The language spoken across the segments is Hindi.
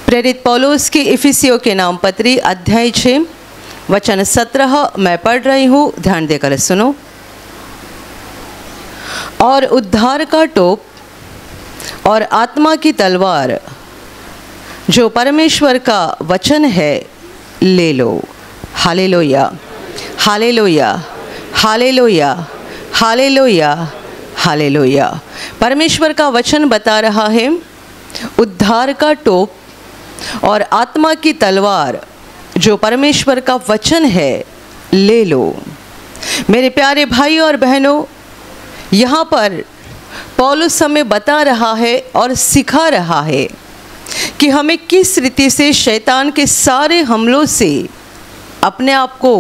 प्रेरित पौलुस की इफिसियों के नाम पत्री अध्याय 6 वचन 17 मैं पढ़ रही हूँ, ध्यान देकर सुनो। और उद्धार का टोप और आत्मा की तलवार जो परमेश्वर का वचन है ले लो। Hallelujah, hallelujah, hallelujah, hallelujah, hallelujah. परमेश्वर का वचन बता रहा है उद्धार का टोप और आत्मा की तलवार जो परमेश्वर का वचन है ले लो। मेरे प्यारे भाई और बहनों, यहाँ पर पौलुस हमें बता रहा है और सिखा रहा है कि हमें किस रीति से शैतान के सारे हमलों से अपने आप को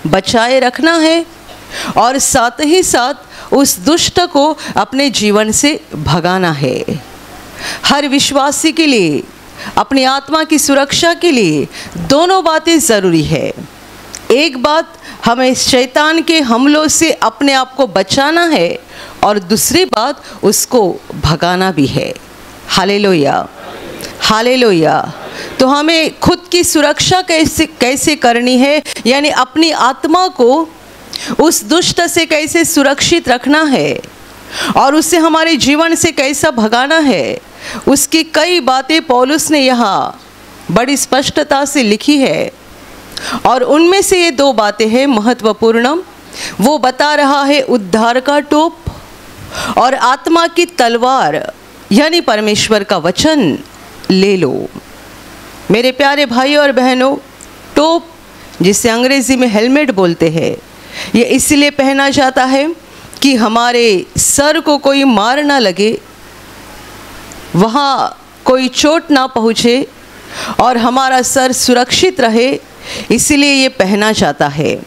बचाए रखना है और साथ ही साथ उस दुष्ट को अपने जीवन से भगाना है। हर विश्वासी के लिए अपनी आत्मा की सुरक्षा के लिए दोनों बातें ज़रूरी है। एक बात, हमें शैतान के हमलों से अपने आप को बचाना है और दूसरी बात, उसको भगाना भी है। Hallelujah, hallelujah. तो हमें खुद की सुरक्षा कैसे करनी है, यानी अपनी आत्मा को उस दुष्ट से कैसे सुरक्षित रखना है और उससे हमारे जीवन से कैसा भगाना है, उसकी कई बातें पौलुस ने यहाँ बड़ी स्पष्टता से लिखी है। और उनमें से ये दो बातें हैं महत्वपूर्ण। वो बता रहा है उद्धार का टोप और आत्मा की तलवार यानी परमेश्वर का वचन ले लो। मेरे प्यारे भाई और बहनों, टोप जिसे अंग्रेजी में हेलमेट बोलते हैं, ये इसलिए पहना जाता है कि हमारे सर को कोई मार ना लगे, वहाँ कोई चोट ना पहुँचे और हमारा सर सुरक्षित रहे, इसलिए ये पहना जाता है।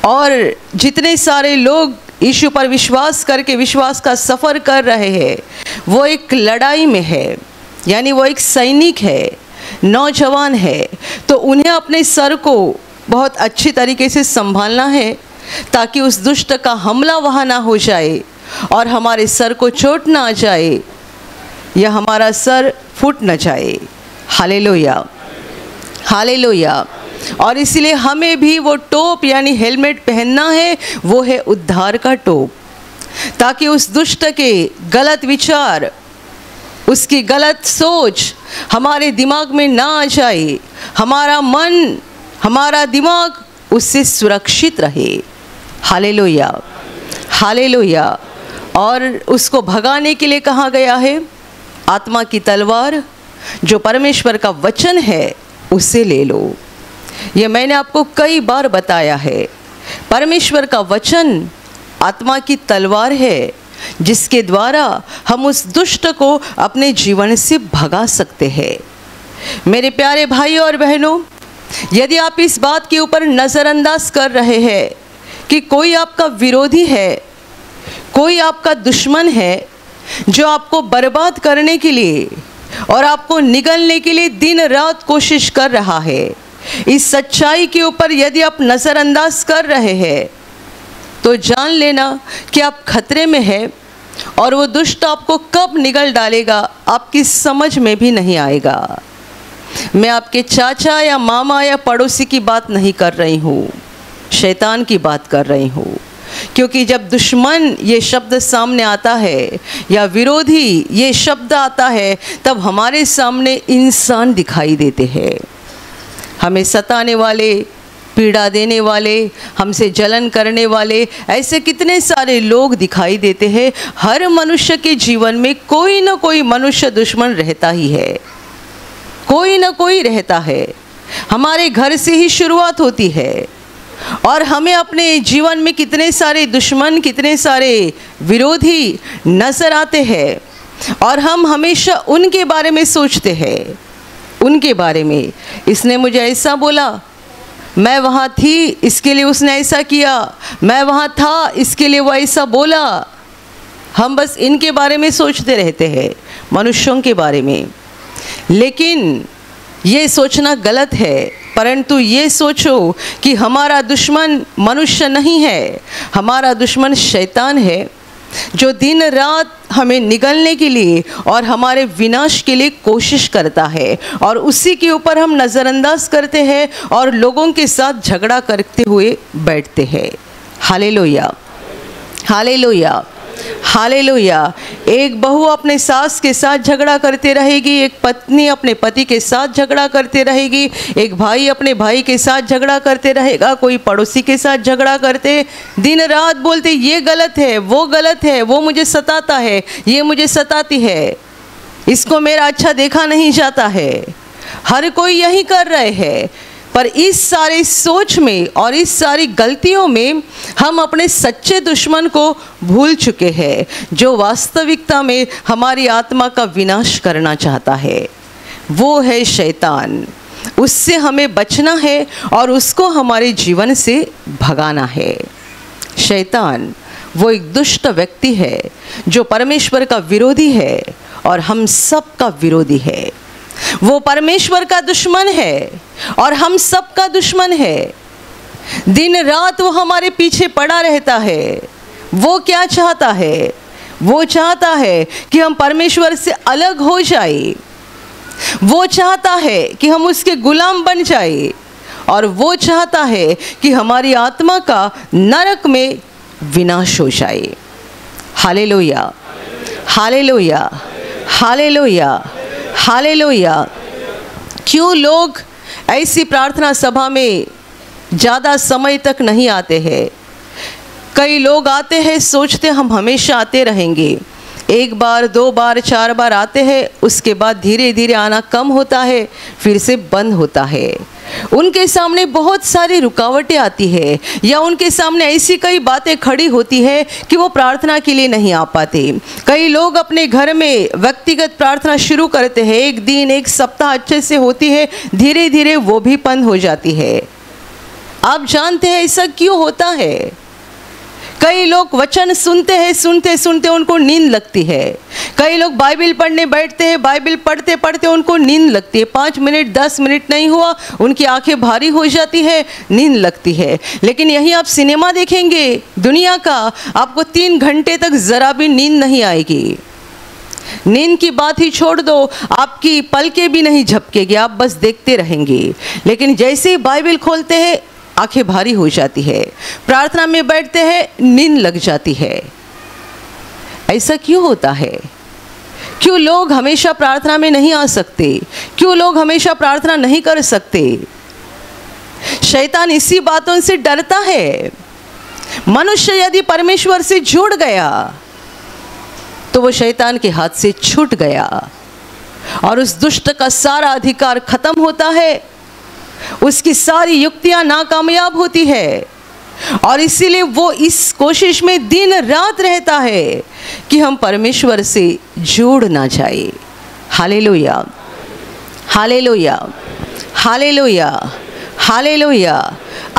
और जितने सारे लोग यीशु पर विश्वास करके विश्वास का सफ़र कर रहे हैं, वो एक लड़ाई में है, यानी वो एक सैनिक है, नौजवान है, तो उन्हें अपने सर को बहुत अच्छी तरीके से संभालना है ताकि उस दुष्ट का हमला वहाँ ना हो जाए और हमारे सर को चोट ना आ जाए या हमारा सर फूट न जाए। Hallelujah, hallelujah. और इसलिए हमें भी वो टोप यानी हेलमेट पहनना है, वो है उद्धार का टोप, ताकि उस दुष्ट के गलत विचार, उसकी गलत सोच हमारे दिमाग में ना आ जाए, हमारा मन, हमारा दिमाग उससे सुरक्षित रहे। Hallelujah, hallelujah. और उसको भगाने के लिए कहा गया है आत्मा की तलवार जो परमेश्वर का वचन है उसे ले लो। ये मैंने आपको कई बार बताया है, परमेश्वर का वचन आत्मा की तलवार है जिसके द्वारा हम उस दुष्ट को अपने जीवन से भगा सकते हैं। मेरे प्यारे भाई और बहनों, यदि आप इस बात के ऊपर नज़रअंदाज कर रहे हैं कि कोई आपका विरोधी है, कोई आपका दुश्मन है जो आपको बर्बाद करने के लिए और आपको निगलने के लिए दिन रात कोशिश कर रहा है, इस सच्चाई के ऊपर यदि आप नज़रअंदाज कर रहे हैं तो जान लेना कि आप खतरे में हैं और वो दुष्ट आपको कब निगल डालेगा आपकी समझ में भी नहीं आएगा। मैं आपके चाचा या मामा या पड़ोसी की बात नहीं कर रही हूँ, शैतान की बात कर रही हूँ। क्योंकि जब दुश्मन ये शब्द सामने आता है या विरोधी ये शब्द आता है, तब हमारे सामने इंसान दिखाई देते हैं। हमें सताने वाले, पीड़ा देने वाले, हमसे जलन करने वाले, ऐसे कितने सारे लोग दिखाई देते हैं। हर मनुष्य के जीवन में कोई ना कोई मनुष्य दुश्मन रहता ही है, कोई ना कोई रहता है। हमारे घर से ही शुरुआत होती है और हमें अपने जीवन में कितने सारे दुश्मन, कितने सारे विरोधी नजर आते हैं और हम हमेशा उनके बारे में सोचते हैं, उनके बारे में, इसने मुझे ऐसा बोला, मैं वहाँ थी इसके लिए उसने ऐसा किया, मैं वहाँ था इसके लिए वो ऐसा बोला। हम बस इनके बारे में सोचते रहते हैं, मनुष्यों के बारे में। लेकिन ये सोचना गलत है, परंतु ये सोचो कि हमारा दुश्मन मनुष्य नहीं है, हमारा दुश्मन शैतान है जो दिन रात हमें निगलने के लिए और हमारे विनाश के लिए कोशिश करता है, और उसी के ऊपर हम नज़रअंदाज करते हैं और लोगों के साथ झगड़ा करते हुए बैठते हैं। Hallelujah, hallelujah, hallelujah. एक बहू अपने सास के साथ झगड़ा करते रहेगी, एक पत्नी अपने पति के साथ झगड़ा करते रहेगी, एक भाई अपने भाई के साथ झगड़ा करते रहेगा, कोई पड़ोसी के साथ झगड़ा करते, दिन रात बोलते ये गलत है, वो मुझे सताता है, ये मुझे सताती है, इसको मेरा अच्छा देखा नहीं जाता है। हर कोई यही कर रहे हैं। पर इस सारे सोच में और इस सारी गलतियों में हम अपने सच्चे दुश्मन को भूल चुके हैं, जो वास्तविकता में हमारी आत्मा का विनाश करना चाहता है। वो है शैतान। उससे हमें बचना है और उसको हमारे जीवन से भगाना है। शैतान वो एक दुष्ट व्यक्ति है जो परमेश्वर का विरोधी है और हम सब का विरोधी है। वो परमेश्वर का दुश्मन है और हम सब का दुश्मन है। दिन रात वो हमारे पीछे पड़ा रहता है। वो क्या चाहता है? वो चाहता है कि हम परमेश्वर से अलग हो जाए। वो चाहता है कि हम उसके गुलाम बन जाए, और वो चाहता है कि हमारी आत्मा का नरक में विनाश हो जाए। Hallelujah, hallelujah, hallelujah, hallelujah. क्यों लोग ऐसी प्रार्थना सभा में ज़्यादा समय तक नहीं आते हैं? कई लोग आते हैं, सोचते हम हमेशा आते रहेंगे, एक बार, दो बार, चार बार आते हैं, उसके बाद धीरे धीरे आना कम होता है, फिर से बंद होता है। उनके सामने बहुत सारी रुकावटें आती है, या उनके सामने ऐसी कई बातें खड़ी होती है कि वो प्रार्थना के लिए नहीं आ पाते। कई लोग अपने घर में व्यक्तिगत प्रार्थना शुरू करते हैं, एक दिन, एक सप्ताह अच्छे से होती है, धीरे धीरे वो भी बंद हो जाती है। आप जानते हैं ऐसा क्यों होता है? कई लोग वचन सुनते हैं, सुनते सुनते उनको नींद लगती है। कई लोग बाइबल पढ़ने बैठते हैं, बाइबल पढ़ते पढ़ते उनको नींद लगती है। 5 मिनट 10 मिनट नहीं हुआ, उनकी आंखें भारी हो जाती है, नींद लगती है। लेकिन यहीं आप सिनेमा देखेंगे दुनिया का, आपको 3 घंटे तक ज़रा भी नींद नहीं आएगी। नींद की बात ही छोड़ दो, आपकी पलकें भी नहीं झपकेगी, आप बस देखते रहेंगे। लेकिन जैसे ही बाइबल खोलते हैं, आंखें भारी हो जाती है, प्रार्थना में बैठते हैं, नींद लग जाती है। ऐसा क्यों होता है? क्यों लोग हमेशा प्रार्थना में नहीं आ सकते? क्यों लोग हमेशा प्रार्थना नहीं कर सकते? शैतान इसी बातों से डरता है। मनुष्य यदि परमेश्वर से जुड़ गया तो वो शैतान के हाथ से छूट गया और उस दुष्ट का सारा अधिकार खत्म होता है, उसकी सारी युक्तियां नाकामयाब होती है, और इसीलिए वो इस कोशिश में दिन रात रहता है कि हम परमेश्वर से जुड़ ना जाए। Hallelujah, hallelujah, hallelujah, hallelujah.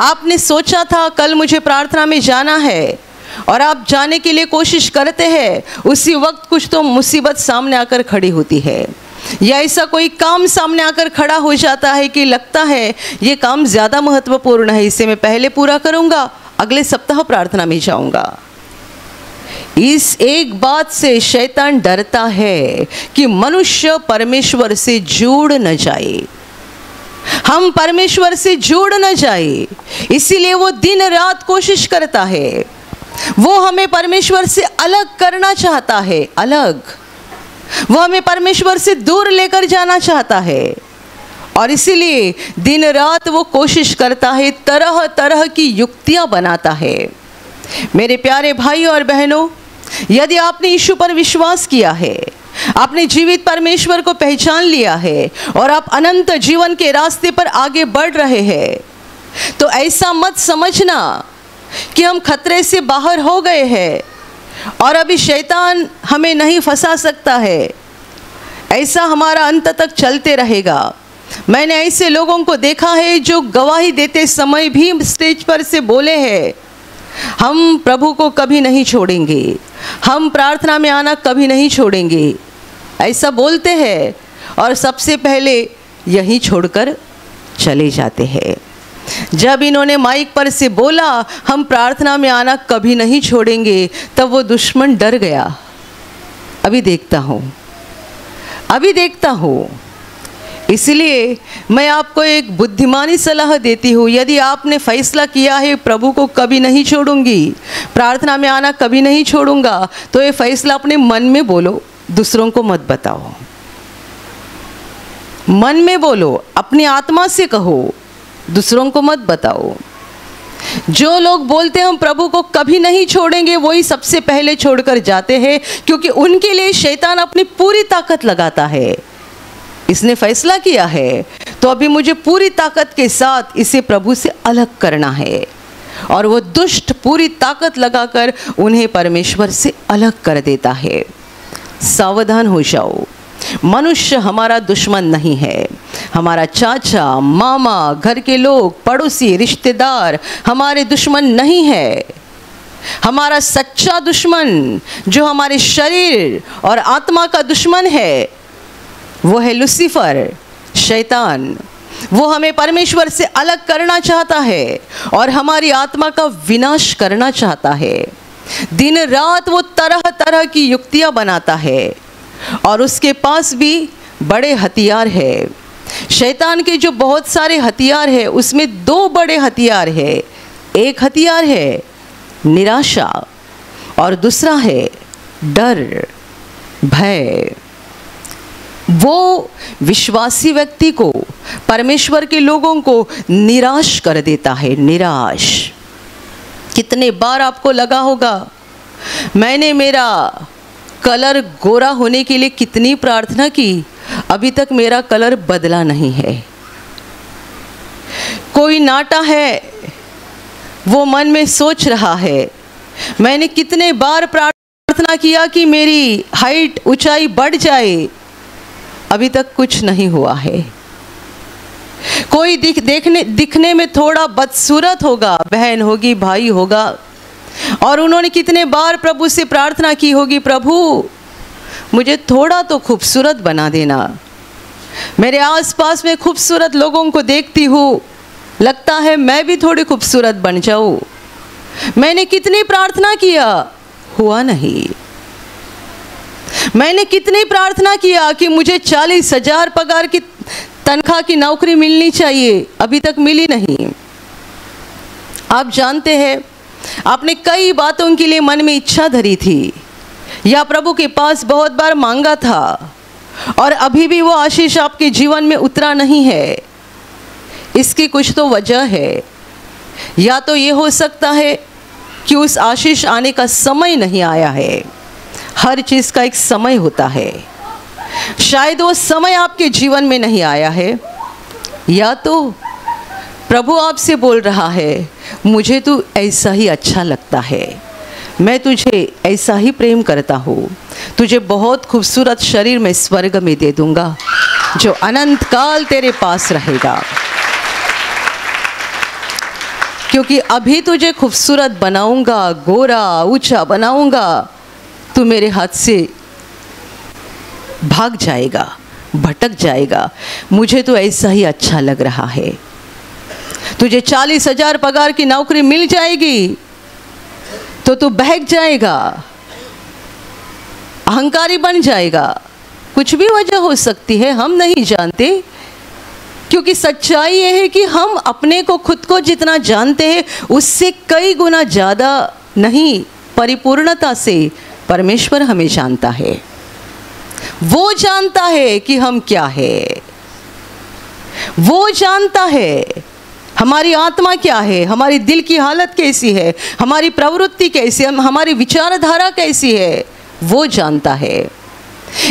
आपने सोचा था कल मुझे प्रार्थना में जाना है, और आप जाने के लिए कोशिश करते हैं, उसी वक्त कुछ तो मुसीबत सामने आकर खड़ी होती है, या ऐसा कोई काम सामने आकर खड़ा हो जाता है कि लगता है ये काम ज़्यादा महत्वपूर्ण है, इसे मैं पहले पूरा करूँगा, अगले सप्ताह प्रार्थना में जाऊँगा। इस एक बात से शैतान डरता है कि मनुष्य परमेश्वर से जुड़ न जाए, हम परमेश्वर से जुड़ न जाए। इसीलिए वो दिन रात कोशिश करता है, वो हमें परमेश्वर से अलग करना चाहता है, अलग। वो हमें परमेश्वर से दूर लेकर जाना चाहता है, और इसीलिए दिन रात वो कोशिश करता है, तरह तरह की युक्तियां बनाता है। मेरे प्यारे भाइयों और बहनों, यदि आपने यीशु पर विश्वास किया है, आपने जीवित परमेश्वर को पहचान लिया है और आप अनंत जीवन के रास्ते पर आगे बढ़ रहे हैं, तो ऐसा मत समझना कि हम खतरे से बाहर हो गए हैं और अभी शैतान हमें नहीं फंसा सकता है। ऐसा हमारा अंत तक चलते रहेगा। मैंने ऐसे लोगों को देखा है जो गवाही देते समय भी स्टेज पर से बोले हैं, हम प्रभु को कभी नहीं छोड़ेंगे, हम प्रार्थना में आना कभी नहीं छोड़ेंगे। ऐसा बोलते हैं और सबसे पहले यही छोड़कर चले जाते हैं। जब इन्होंने माइक पर से बोला हम प्रार्थना में आना कभी नहीं छोड़ेंगे, तब वो दुश्मन डर गया। अभी देखता हूँ। इसलिए मैं आपको एक बुद्धिमानी सलाह देती हूँ, यदि आपने फैसला किया है प्रभु को कभी नहीं छोड़ूंगी, प्रार्थना में आना कभी नहीं छोड़ूंगा, तो ये फैसला अपने मन में बोलो, दूसरों को मत बताओ। मन में बोलो, अपनी आत्मा से कहो, दूसरों को मत बताओ। जो लोग बोलते हैं हम प्रभु को कभी नहीं छोड़ेंगे, वही सबसे पहले छोड़कर जाते हैं, क्योंकि उनके लिए शैतान अपनी पूरी ताकत लगाता है। इसने फैसला किया है तो अभी मुझे पूरी ताकत के साथ इसे प्रभु से अलग करना है, और वो दुष्ट पूरी ताकत लगाकर उन्हें परमेश्वर से अलग कर देता है। सावधान हो जाओ, मनुष्य हमारा दुश्मन नहीं है। हमारा चाचा, मामा, घर के लोग, पड़ोसी, रिश्तेदार हमारे दुश्मन नहीं है। हमारा सच्चा दुश्मन जो हमारे शरीर और आत्मा का दुश्मन है वो है लूसीफर, शैतान। वो हमें परमेश्वर से अलग करना चाहता है और हमारी आत्मा का विनाश करना चाहता है। दिन रात वो तरह तरह की युक्तियां बनाता है, और उसके पास भी बड़े हथियार है। शैतान के जो बहुत सारे हथियार है, उसमें 2 बड़े हथियार है। एक हथियार है निराशा और दूसरा है डर, भय। वो विश्वासी व्यक्ति को, परमेश्वर के लोगों को निराश कर देता है। निराश। कितने बार आपको लगा होगा, मैंने मेरा कलर गोरा होने के लिए कितनी प्रार्थना की, अभी तक मेरा कलर बदला नहीं है। कोई नाटा है, वो मन में सोच रहा है, मैंने कितने बार प्रार्थना किया कि मेरी हाइट, ऊंचाई बढ़ जाए, अभी तक कुछ नहीं हुआ है। कोई दिखने में थोड़ा बदसूरत होगा, बहन होगी, भाई होगा, और उन्होंने कितने बार प्रभु से प्रार्थना की होगी, प्रभु मुझे थोड़ा तो खूबसूरत बना देना। मेरे आसपास में खूबसूरत लोगों को देखती हूँ, लगता है मैं भी थोड़ी खूबसूरत बन जाऊँ। मैंने कितनी प्रार्थना किया, हुआ नहीं। मैंने कितनी प्रार्थना किया कि मुझे 40,000 पगार की तनख्वाह की नौकरी मिलनी चाहिए, अभी तक मिली नहीं। आप जानते हैं, आपने कई बातों के लिए मन में इच्छा धरी थी या प्रभु के पास बहुत बार मांगा था, और अभी भी वो आशीष आपके जीवन में उतरा नहीं है। इसकी कुछ तो वजह है। या तो ये हो सकता है कि उस आशीष आने का समय नहीं आया है। हर चीज़ का एक समय होता है, शायद वो समय आपके जीवन में नहीं आया है। या तो प्रभु आपसे बोल रहा है, मुझे तू ऐसा ही अच्छा लगता है, मैं तुझे ऐसा ही प्रेम करता हूँ, तुझे बहुत खूबसूरत शरीर में स्वर्ग में दे दूंगा जो अनंत काल तेरे पास रहेगा, क्योंकि अभी तुझे खूबसूरत बनाऊंगा, गोरा ऊंचा बनाऊंगा, तू मेरे हाथ से भाग जाएगा, भटक जाएगा। मुझे तो ऐसा ही अच्छा लग रहा है। तुझे 40,000 पगार की नौकरी मिल जाएगी तो तू बहक जाएगा, अहंकारी बन जाएगा। कुछ भी वजह हो सकती है, हम नहीं जानते, क्योंकि सच्चाई यह है कि हम अपने को, खुद को जितना जानते हैं उससे कई गुना ज़्यादा नहीं, परिपूर्णता से परमेश्वर हमें जानता है। वो जानता है कि हम क्या है, वो जानता है हमारी आत्मा क्या है, हमारी दिल की हालत कैसी है, हमारी प्रवृत्ति कैसी है, हमारी विचारधारा कैसी है, वो जानता है।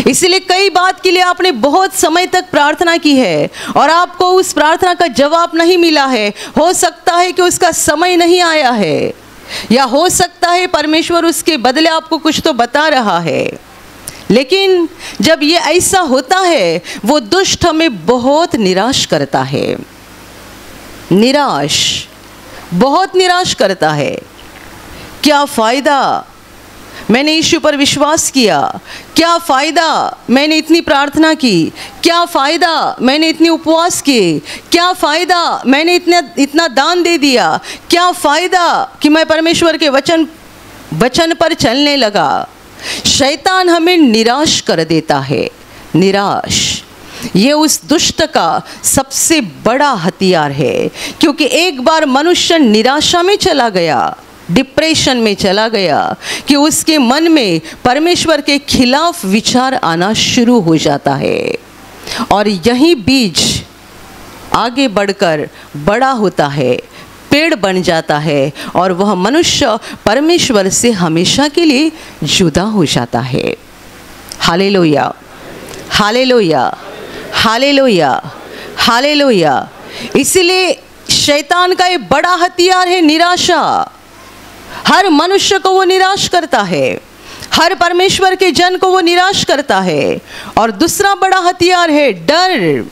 इसलिए कई बात के लिए आपने बहुत समय तक प्रार्थना की है और आपको उस प्रार्थना का जवाब नहीं मिला है। हो सकता है कि उसका समय नहीं आया है, या हो सकता है परमेश्वर उसके बदले आपको कुछ तो बता रहा है। लेकिन जब ये ऐसा होता है, वो दुष्ट हमें बहुत निराश करता है, बहुत निराश करता है। क्या फ़ायदा, मैंने यीशु पर विश्वास किया, क्या फ़ायदा मैंने इतनी प्रार्थना की, क्या फ़ायदा मैंने इतनी उपवास किए, क्या फ़ायदा मैंने इतना दान दे दिया, क्या फ़ायदा कि मैं परमेश्वर के वचन पर चलने लगा। शैतान हमें निराश कर देता है। निराश ये उस दुष्ट का सबसे बड़ा हथियार है, क्योंकि एक बार मनुष्य निराशा में चला गया, डिप्रेशन में चला गया, कि उसके मन में परमेश्वर के खिलाफ विचार आना शुरू हो जाता है, और यही बीज आगे बढ़कर बड़ा होता है, पेड़ बन जाता है, और वह मनुष्य परमेश्वर से हमेशा के लिए जुदा हो जाता है। Hallelujah, hallelujah, hallelujah, hallelujah. इसलिए शैतान का एक बड़ा हथियार है निराशा। हर मनुष्य को वो निराश करता है, हर परमेश्वर के जन को वो निराश करता है। और दूसरा बड़ा हथियार है डर।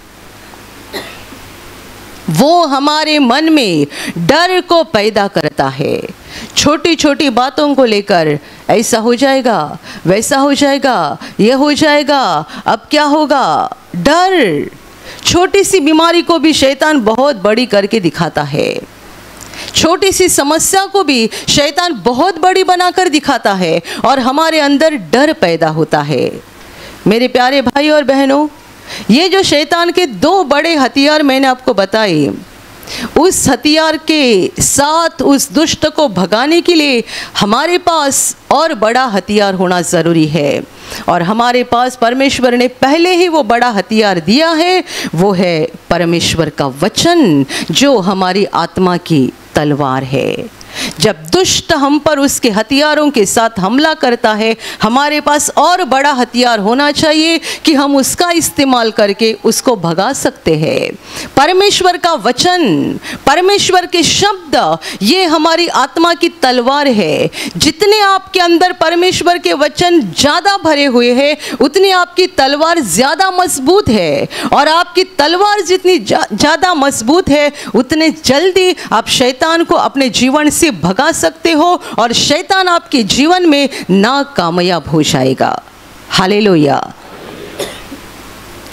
वो हमारे मन में डर को पैदा करता है। छोटी छोटी बातों को लेकर ऐसा हो जाएगा, वैसा हो जाएगा, ये हो जाएगा, अब क्या होगा। डर, छोटी सी बीमारी को भी शैतान बहुत बड़ी करके दिखाता है। छोटी सी समस्या को भी शैतान बहुत बड़ी बनाकर दिखाता है, और हमारे अंदर डर पैदा होता है। मेरे प्यारे भाई और बहनों, ये जो शैतान के दो बड़े हथियार मैंने आपको बताए, उस हथियार के साथ उस दुष्ट को भगाने के लिए हमारे पास और बड़ा हथियार होना ज़रूरी है। और हमारे पास परमेश्वर ने पहले ही वो बड़ा हथियार दिया है, वो है परमेश्वर का वचन, जो हमारी आत्मा की तलवार है। जब दुष्ट हम पर उसके हथियारों के साथ हमला करता है, हमारे पास और बड़ा हथियार होना चाहिए कि हम उसका इस्तेमाल करके उसको भगा सकते हैं। परमेश्वर का वचन, परमेश्वर के शब्द, ये हमारी आत्मा की तलवार है। जितने आपके अंदर परमेश्वर के वचन ज़्यादा भरे हुए हैं, उतनी आपकी तलवार ज़्यादा मजबूत है। और आपकी तलवार जितनी ज़्यादा मजबूत है, उतने जल्दी आप शैतान को अपने जीवन से भगा सकते हो, और शैतान आपके जीवन में नाकामयाब हो जाएगा। Hallelujah,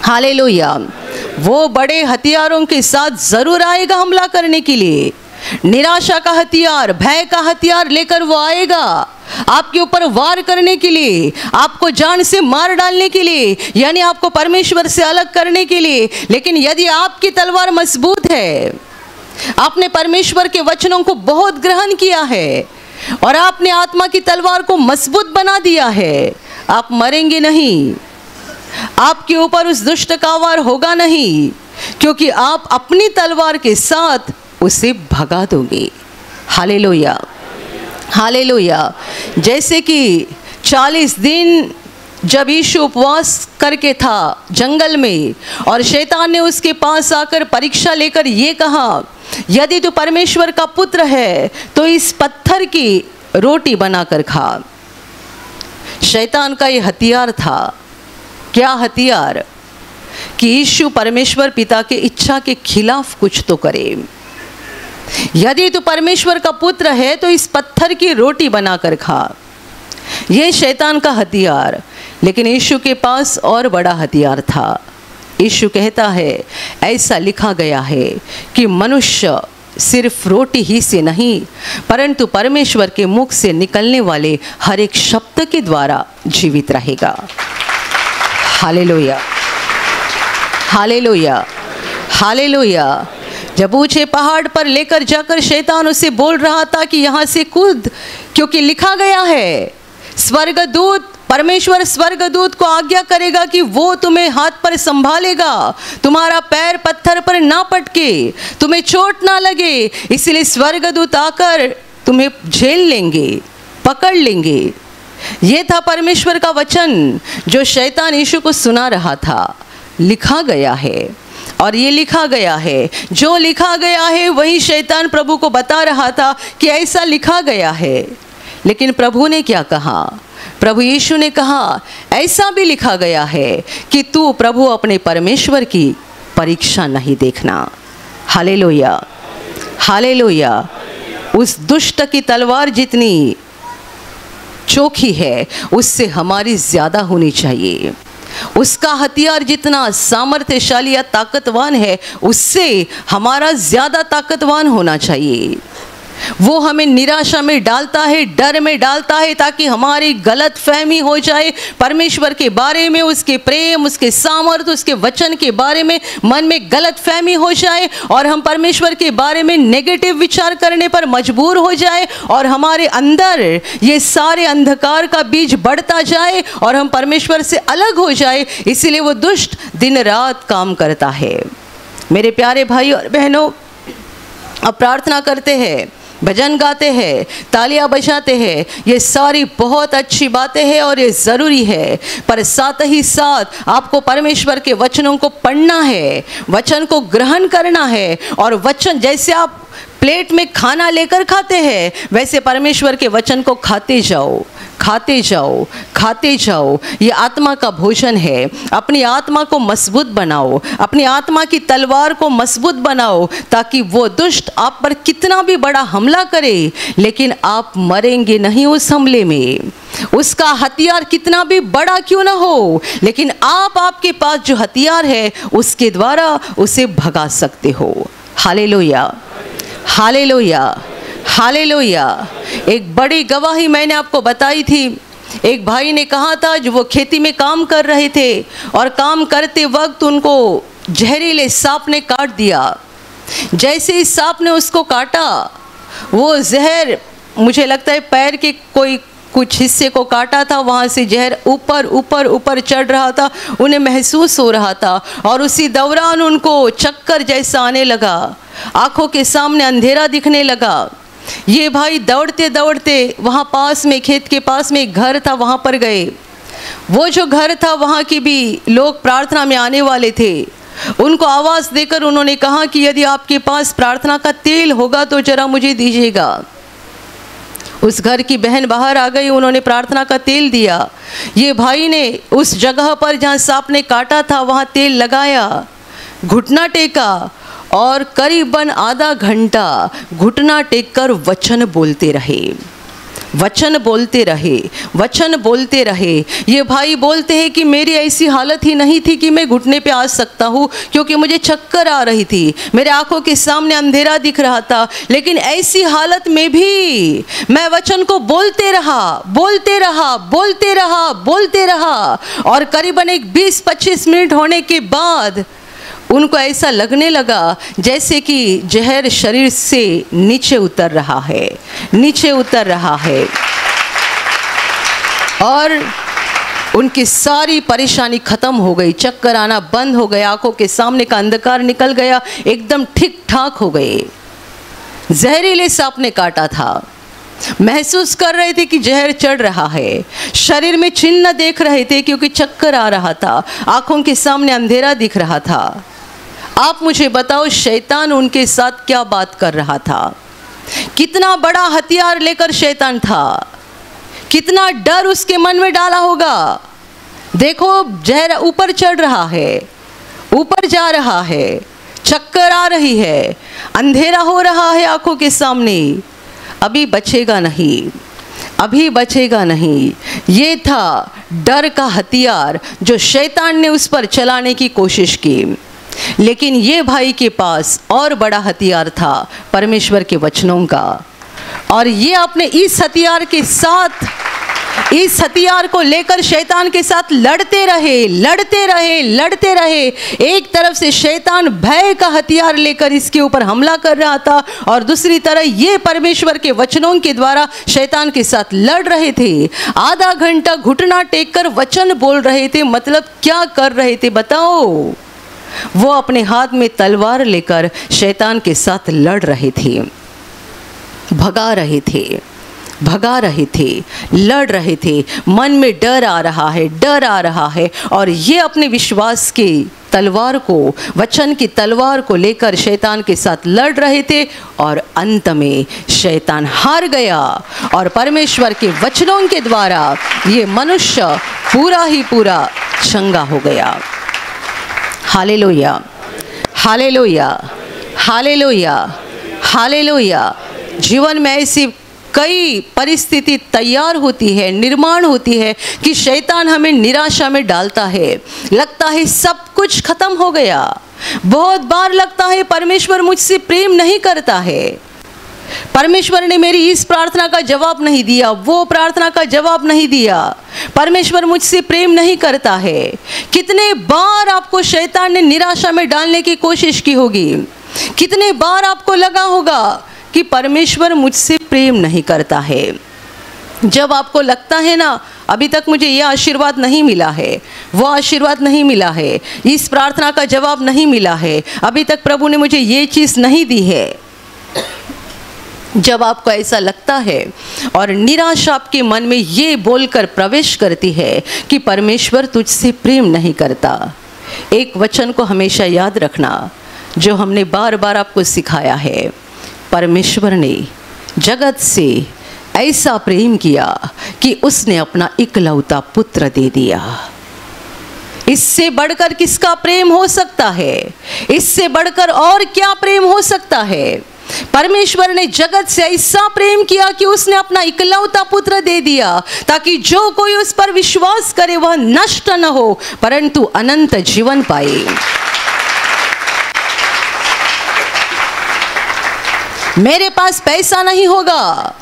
hallelujah. वो बड़े हथियारों के साथ जरूर आएगा हमला करने के लिए। निराशा का हथियार, भय का हथियार लेकर वो आएगा आपके ऊपर वार करने के लिए, आपको जान से मार डालने के लिए, यानी आपको परमेश्वर से अलग करने के लिए। लेकिन यदि आपकी तलवार मजबूत है, आपने परमेश्वर के वचनों को बहुत ग्रहण किया है, और आपने आत्मा की तलवार को मजबूत बना दिया है, आप मरेंगे नहीं, आपके ऊपर उस दुष्ट का वार होगा नहीं, क्योंकि आप अपनी तलवार के साथ उसे भगा दोगे। Hallelujah, hallelujah. जैसे कि 40 दिन जब यीशु उपवास करके था जंगल में, और शैतान ने उसके पास आकर परीक्षा लेकर ये कहा, यदि तू परमेश्वर का पुत्र है तो इस पत्थर की रोटी बनाकर खा। शैतान का ये हथियार था। क्या हथियार? कि यीशु परमेश्वर पिता के इच्छा के खिलाफ कुछ तो करे। यदि तू परमेश्वर का पुत्र है तो इस पत्थर की रोटी बनाकर खा। यह शैतान का हथियार। लेकिन यीशु के पास और बड़ा हथियार था। यीशु कहता है, ऐसा लिखा गया है कि मनुष्य सिर्फ रोटी ही से नहीं, परंतु परमेश्वर के मुख से निकलने वाले हर एक शब्द के द्वारा जीवित रहेगा। Hallelujah, hallelujah, hallelujah. जब ऊंचे पहाड़ पर लेकर जाकर शैतान उसे बोल रहा था कि यहाँ से कूद, क्योंकि लिखा गया है, स्वर्गदूत, परमेश्वर स्वर्गदूत को आज्ञा करेगा कि वो तुम्हें हाथ पर संभालेगा, तुम्हारा पैर पत्थर पर ना पटके, तुम्हें चोट ना लगे, इसलिए स्वर्गदूत आकर तुम्हें झेल लेंगे, पकड़ लेंगे। ये था परमेश्वर का वचन जो शैतान यीशु को सुना रहा था। लिखा गया है, और ये लिखा गया है, जो लिखा गया है वही शैतान प्रभु को बता रहा था कि ऐसा लिखा गया है। लेकिन प्रभु ने क्या कहा? प्रभु यीशु ने कहा, ऐसा भी लिखा गया है कि तू प्रभु अपने परमेश्वर की परीक्षा नहीं देखना। Hallelujah, hallelujah. उस दुष्ट की तलवार जितनी चोखी है उससे हमारी ज़्यादा होनी चाहिए। उसका हथियार जितना सामर्थ्यशाली या ताकतवान है उससे हमारा ज़्यादा ताकतवान होना चाहिए। वो हमें निराशा में डालता है, डर में डालता है, ताकि हमारी गलत फहमी हो जाए परमेश्वर के बारे में, उसके प्रेम, उसके सामर्थ्य, उसके वचन के बारे में मन में गलत फहमी हो जाए और हम परमेश्वर के बारे में नेगेटिव विचार करने पर मजबूर हो जाए और हमारे अंदर ये सारे अंधकार का बीज बढ़ता जाए और हम परमेश्वर से अलग हो जाए। इसीलिए वो दुष्ट दिन रात काम करता है। मेरे प्यारे भाई और बहनों, अब प्रार्थना करते हैं, भजन गाते हैं, तालियां बजाते हैं, ये सारी बहुत अच्छी बातें हैं और ये ज़रूरी है, पर साथ ही साथ आपको परमेश्वर के वचनों को पढ़ना है, वचन को ग्रहण करना है। और वचन जैसे आप प्लेट में खाना लेकर खाते हैं वैसे परमेश्वर के वचन को खाते जाओ, खाते जाओ, खाते जाओ। ये आत्मा का भोजन है। अपनी आत्मा को मजबूत बनाओ, अपनी आत्मा की तलवार को मजबूत बनाओ, ताकि वो दुष्ट आप पर कितना भी बड़ा हमला करे लेकिन आप मरेंगे नहीं उस हमले में। उसका हथियार कितना भी बड़ा क्यों ना हो, लेकिन आपके पास जो हथियार है उसके द्वारा उसे भगा सकते हो। Hallelujah, hallelujah, hallelujah. एक बड़ी गवाही मैंने आपको बताई थी। एक भाई ने कहा था, जो वो खेती में काम कर रहे थे और काम करते वक्त उनको जहरीले सांप ने काट दिया। जैसे ही सांप ने उसको काटा, वो जहर, मुझे लगता है पैर के कोई कुछ हिस्से को काटा था, वहाँ से जहर ऊपर ऊपर ऊपर चढ़ रहा था, उन्हें महसूस हो रहा था। और उसी दौरान उनको चक्कर जैसा आने लगा, आंखों के सामने अंधेरा दिखने लगा। ये भाई दौड़ते दौड़ते वहाँ पास में, खेत के पास में एक घर था, वहाँ पर गए। वो जो घर था, वहाँ के भी लोग प्रार्थना में आने वाले थे। उनको आवाज़ देकर उन्होंने कहा कि यदि आपके पास प्रार्थना का तेल होगा तो जरा मुझे दीजिएगा। उस घर की बहन बाहर आ गई, उन्होंने प्रार्थना का तेल दिया। ये भाई ने उस जगह पर जहाँ सांप ने काटा था वहाँ तेल लगाया, घुटना टेका और करीबन आधा घंटा घुटना टेककर वचन बोलते रहे, वचन बोलते रहे, वचन बोलते रहे। ये भाई बोलते हैं कि मेरी ऐसी हालत ही नहीं थी कि मैं घुटने पे आ सकता हूँ, क्योंकि मुझे चक्कर आ रही थी, मेरे आंखों के सामने अंधेरा दिख रहा था, लेकिन ऐसी हालत में भी मैं वचन को बोलते रहा, बोलते रहा, बोलते रहा, बोलते रहा। और करीबन एक 20-25 मिनट होने के बाद उनको ऐसा लगने लगा जैसे कि जहर शरीर से नीचे उतर रहा है, नीचे उतर रहा है। और उनकी सारी परेशानी खत्म हो गई, चक्कर आना बंद हो गया, आंखों के सामने का अंधकार निकल गया, एकदम ठीक ठाक हो गए। जहरीले सांप ने काटा था, महसूस कर रहे थे कि जहर चढ़ रहा है, शरीर में चिन्ह देख रहे थे क्योंकि चक्कर आ रहा था, आंखों के सामने अंधेरा दिख रहा था। आप मुझे बताओ, शैतान उनके साथ क्या बात कर रहा था? कितना बड़ा हथियार लेकर शैतान था, कितना डर उसके मन में डाला होगा। देखो, जहर ऊपर चढ़ रहा है, ऊपर जा रहा है, चक्कर आ रही है, अंधेरा हो रहा है आंखों के सामने, अभी बचेगा नहीं, अभी बचेगा नहीं। ये था डर का हथियार जो शैतान ने उस पर चलाने की कोशिश की। लेकिन ये भाई के पास और बड़ा हथियार था, परमेश्वर के वचनों का। और ये अपने इस हथियार के साथ, इस हथियार को लेकर शैतान के साथ लड़ते रहे, लड़ते रहे, लड़ते रहे। एक तरफ से शैतान भय का हथियार लेकर इसके ऊपर हमला कर रहा था और दूसरी तरह ये परमेश्वर के वचनों के द्वारा शैतान के साथ लड़ रहे थे। आधा घंटा घुटना टेक कर वचन बोल रहे थे। मतलब क्या कर रहे थे बताओ? वो अपने हाथ में तलवार लेकर शैतान के साथ लड़ रहे थे, भगा रहे थे, भगा रहे थे, लड़ रहे थे। मन में डर आ रहा है, डर आ रहा है। और ये अपने विश्वास की तलवार को, वचन की तलवार को लेकर शैतान के साथ लड़ रहे थे। और अंत में शैतान हार गया और परमेश्वर के वचनों के द्वारा ये मनुष्य पूरा ही पूरा चंगा हो गया। Hallelujah, hallelujah, hallelujah, hallelujah. जीवन में ऐसी कई परिस्थिति तैयार होती है, निर्माण होती है कि शैतान हमें निराशा में डालता है। लगता है सब कुछ खत्म हो गया। बहुत बार लगता है परमेश्वर मुझसे प्रेम नहीं करता है, परमेश्वर ने मेरी इस प्रार्थना का जवाब नहीं दिया, वो प्रार्थना का जवाब नहीं दिया, परमेश्वर मुझसे प्रेम नहीं करता है। कितने बार आपको शैतान ने निराशा में डालने की कोशिश की होगी, कितने बार आपको लगा होगा कि परमेश्वर मुझसे प्रेम नहीं करता है। जब आपको लगता है ना अभी तक मुझे यह आशीर्वाद नहीं मिला है, वो आशीर्वाद नहीं मिला है, इस प्रार्थना का जवाब नहीं मिला है, अभी तक प्रभु ने मुझे ये चीज़ नहीं दी है, जब आपको ऐसा लगता है और निराशा आपके मन में ये बोलकर प्रवेश करती है कि परमेश्वर तुझसे प्रेम नहीं करता, एक वचन को हमेशा याद रखना जो हमने बार बार आपको सिखाया है। परमेश्वर ने जगत से ऐसा प्रेम किया कि उसने अपना इकलौता पुत्र दे दिया। इससे बढ़कर किसका प्रेम हो सकता है? इससे बढ़कर और क्या प्रेम हो सकता है? परमेश्वर ने जगत से ऐसा प्रेम किया कि उसने अपना इकलौता पुत्र दे दिया ताकि जो कोई उस पर विश्वास करे वह नष्ट न हो परंतु अनंत जीवन पाए। मेरे पास पैसा नहीं होगा,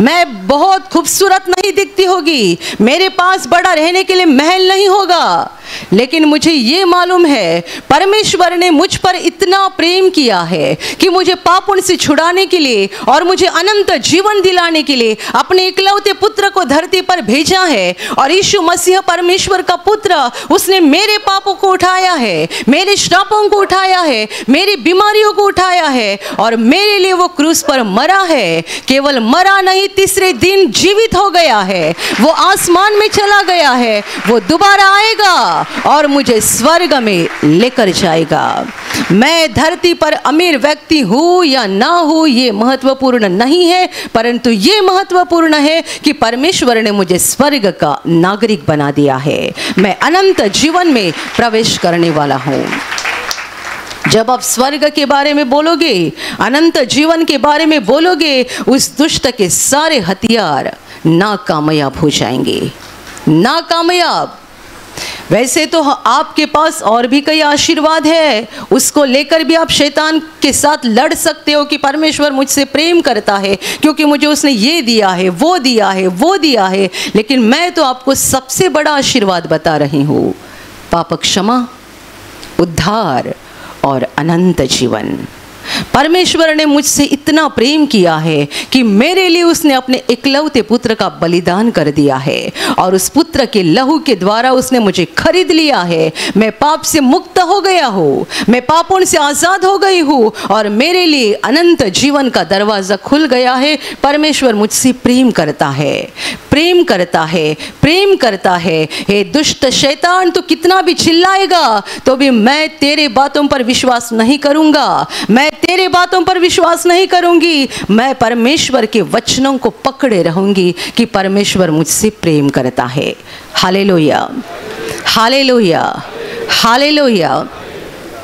मैं बहुत खूबसूरत नहीं दिखती होगी, मेरे पास बड़ा रहने के लिए महल नहीं होगा, लेकिन मुझे ये मालूम है परमेश्वर ने मुझ पर इतना प्रेम किया है कि मुझे पापों से छुड़ाने के लिए और मुझे अनंत जीवन दिलाने के लिए अपने इकलौते पुत्र को धरती पर भेजा है। और यीशु मसीह परमेश्वर का पुत्र, उसने मेरे पापों को उठाया है, मेरे श्रापों को उठाया है, मेरी बीमारियों को उठाया है और मेरे लिए वो क्रूस पर मरा है। केवल मरा नहीं, तीसरे दिन जीवित हो गया है, वो आसमान में चला गया है, वो दोबारा आएगा और मुझे स्वर्ग में लेकर जाएगा। मैं धरती पर अमीर व्यक्ति हूँ या ना हूँ ये महत्वपूर्ण नहीं है, परंतु ये महत्वपूर्ण है कि परमेश्वर ने मुझे स्वर्ग का नागरिक बना दिया है। मैं अनंत जीवन में प्रवेश करने वाला हूँ। जब आप स्वर्ग के बारे में बोलोगे, अनंत जीवन के बारे में बोलोगे, उस दुष्ट के सारे हथियार नाकामयाब हो जाएंगे, नाकामयाब। वैसे तो आपके पास और भी कई आशीर्वाद है, उसको लेकर भी आप शैतान के साथ लड़ सकते हो कि परमेश्वर मुझसे प्रेम करता है क्योंकि मुझे उसने ये दिया है, वो दिया है, वो दिया है। लेकिन मैं तो आपको सबसे बड़ा आशीर्वाद बता रही हूँ, पाप क्षमा, उद्धार और अनंत जीवन। परमेश्वर ने मुझसे इतना प्रेम किया है कि मेरे लिए उसने अपने इकलौते पुत्र का बलिदान कर दिया है और उस पुत्र के लहू के द्वारा उसने मुझे खरीद लिया है। मैं पाप से मुक्त हो गया हूँ, मैं पापों से आज़ाद हो गई हूँ और मेरे लिए अनंत जीवन का दरवाज़ा खुल गया है। परमेश्वर मुझसे प्रेम करता है, प्रेम करता है, प्रेम करता है। हे दुष्ट शैतान, तू कितना भी चिल्लाएगा तो भी मैं तेरे बातों पर विश्वास नहीं करूँगा, मैं तेरे बातों पर विश्वास नहीं करूंगी। मैं परमेश्वर के वचनों को पकड़े रहूंगी कि परमेश्वर मुझसे प्रेम करता है। Hallelujah, hallelujah, hallelujah.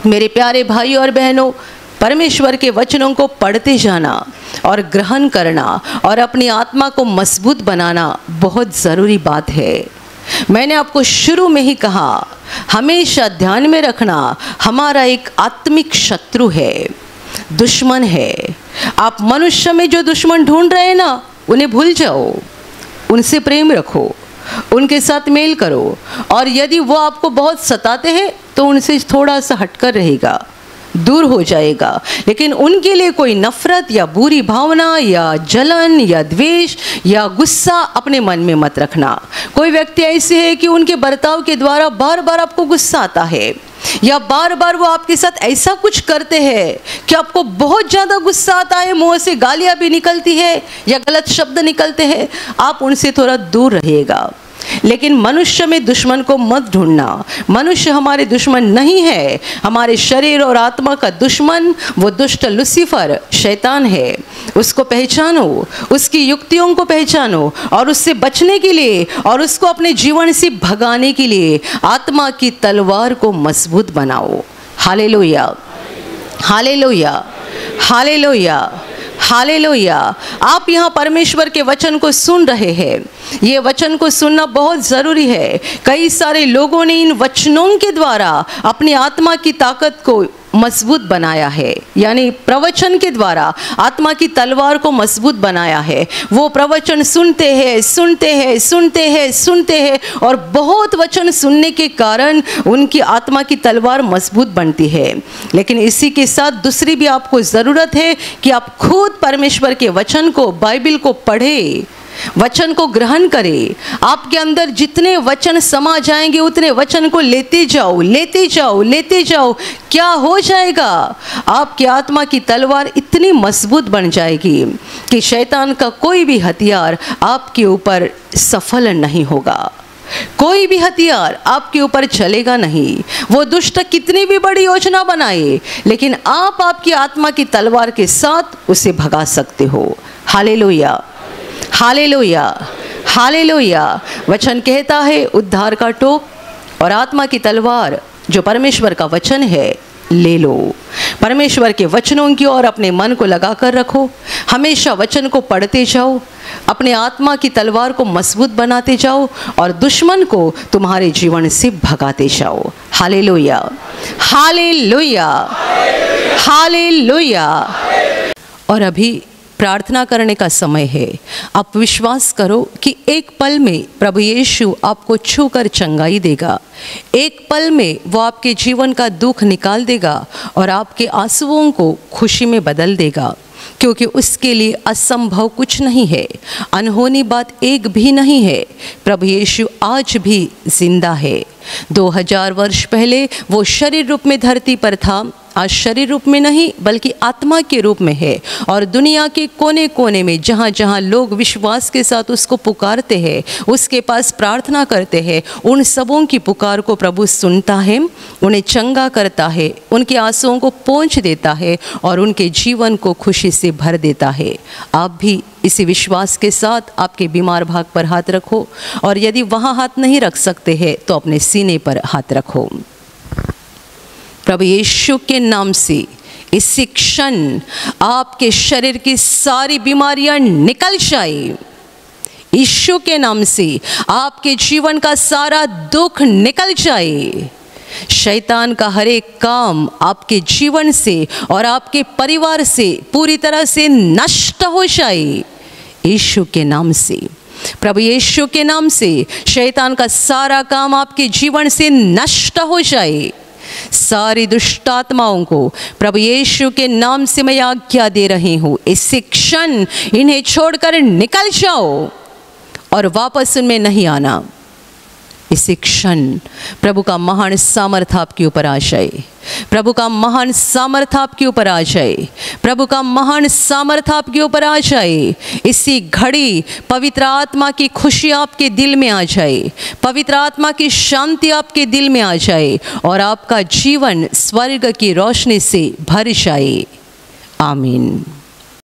मेरे प्यारे भाइयों और बहनों, परमेश्वर के वचनों को पढ़ते जाना और ग्रहण करना और अपनी आत्मा को मजबूत बनाना बहुत ज़रूरी बात है। मैंने आपको शुरू में ही कहा, हमेशा ध्यान में रखना, हमारा एक आत्मिक शत्रु है, दुश्मन है। आप मनुष्य में जो दुश्मन ढूंढ रहे हैं ना, उन्हें भूल जाओ, उनसे प्रेम रखो, उनके साथ मेल करो और यदि वो आपको बहुत सताते हैं तो उनसे थोड़ा सा हटकर रहेगा, दूर हो जाएगा। लेकिन उनके लिए कोई नफरत या बुरी भावना या जलन या द्वेष या गुस्सा अपने मन में मत रखना। कोई व्यक्ति ऐसे है कि उनके बर्ताव के द्वारा बार बार आपको गुस्सा आता है या बार बार वो आपके साथ ऐसा कुछ करते हैं कि आपको बहुत ज़्यादा गुस्सा आता है, मुंह से गालियाँ भी निकलती है या गलत शब्द निकलते हैं। आप उनसे थोड़ा दूर रहिएगा। लेकिन मनुष्य में दुश्मन को मत ढूंढना। मनुष्य हमारे दुश्मन नहीं है, हमारे शरीर और आत्मा का दुश्मन वो दुष्ट लूसीफर शैतान है। उसको पहचानो, उसकी युक्तियों को पहचानो और उससे बचने के लिए और उसको अपने जीवन से भगाने के लिए आत्मा की तलवार को मजबूत बनाओ। Hallelujah, hallelujah, hallelujah, hallelujah. आप यहाँ परमेश्वर के वचन को सुन रहे हैं। ये वचन को सुनना बहुत ज़रूरी है। कई सारे लोगों ने इन वचनों के द्वारा अपनी आत्मा की ताकत को मजबूत बनाया है, यानी प्रवचन के द्वारा आत्मा की तलवार को मजबूत बनाया है। वो प्रवचन सुनते हैं, सुनते हैं, सुनते हैं, सुनते हैं, और बहुत वचन सुनने के कारण उनकी आत्मा की तलवार मजबूत बनती है। लेकिन इसी के साथ दूसरी भी आपको ज़रूरत है कि आप खुद परमेश्वर के वचन को, बाइबल को पढ़े, वचन को ग्रहण करें। आपके अंदर जितने वचन समा जाएंगे उतने वचन को लेते जाओ, लेते जाओ, लेते जाओ। क्या हो जाएगा? आपकी आत्मा की तलवार इतनी मजबूत बन जाएगी कि शैतान का कोई भी हथियार आपके ऊपर सफल नहीं होगा। कोई भी हथियार आपके ऊपर चलेगा नहीं। वो दुष्ट कितनी भी बड़ी योजना बनाए, लेकिन आप आपकी आत्मा की तलवार के साथ उसे भगा सकते हो। Hallelujah, hallelujah, hallelujah. वचन कहता है उद्धार का टोप और आत्मा की तलवार जो परमेश्वर का वचन है ले लो। परमेश्वर के वचनों की ओर अपने मन को लगा कर रखो। हमेशा वचन को पढ़ते जाओ, अपने आत्मा की तलवार को मजबूत बनाते जाओ और दुश्मन को तुम्हारे जीवन से भगाते जाओ। Hallelujah, hallelujah, hallelujah. और अभी प्रार्थना करने का समय है। आप विश्वास करो कि एक पल में प्रभु यीशु आपको छूकर चंगाई देगा। एक पल में वो आपके जीवन का दुख निकाल देगा और आपके आंसुओं को खुशी में बदल देगा, क्योंकि उसके लिए असंभव कुछ नहीं है, अनहोनी बात एक भी नहीं है। प्रभु यीशु आज भी जिंदा है। 2000 वर्ष पहले वो शरीर रूप में धरती पर था, आज शरीर रूप में नहीं बल्कि आत्मा के रूप में है। और दुनिया के कोने कोने में जहाँ जहाँ लोग विश्वास के साथ उसको पुकारते हैं, उसके पास प्रार्थना करते हैं, उन सबों की पुकार को प्रभु सुनता है, उन्हें चंगा करता है, उनके आंसुओं को पोंछ देता है और उनके जीवन को खुशी से भर देता है। आप भी इसी विश्वास के साथ आपके बीमार भाग पर हाथ रखो, और यदि वहाँ हाथ नहीं रख सकते हैं तो अपने सीने पर हाथ रखो। प्रभु यीशु के नाम से इसी क्षण आपके शरीर की सारी बीमारियां निकल जाए। यीशु के नाम से आपके जीवन का सारा दुख निकल जाए। शैतान का हर एक काम आपके जीवन से और आपके परिवार से पूरी तरह से नष्ट हो जाए। यीशु के नाम से, प्रभु यीशु के नाम से शैतान का सारा काम आपके जीवन से नष्ट हो जाए। सारी दुष्ट आत्माओं को प्रभु यीशु के नाम से मैं आज्ञा दे रही हूँ, इसी क्षण इन्हें छोड़कर निकल जाओ और वापस उनमें नहीं आना। इसी क्षण प्रभु का महान सामर्थ आपके ऊपर आ जाए। प्रभु का महान सामर्थ आपके ऊपर आ जाए। प्रभु का महान सामर्थ आपके ऊपर आ जाए। इसी घड़ी पवित्र आत्मा की खुशी आपके दिल में आ जाए, पवित्र आत्मा की शांति आपके दिल में आ जाए और आपका जीवन स्वर्ग की रोशनी से भर जाए। आमीन।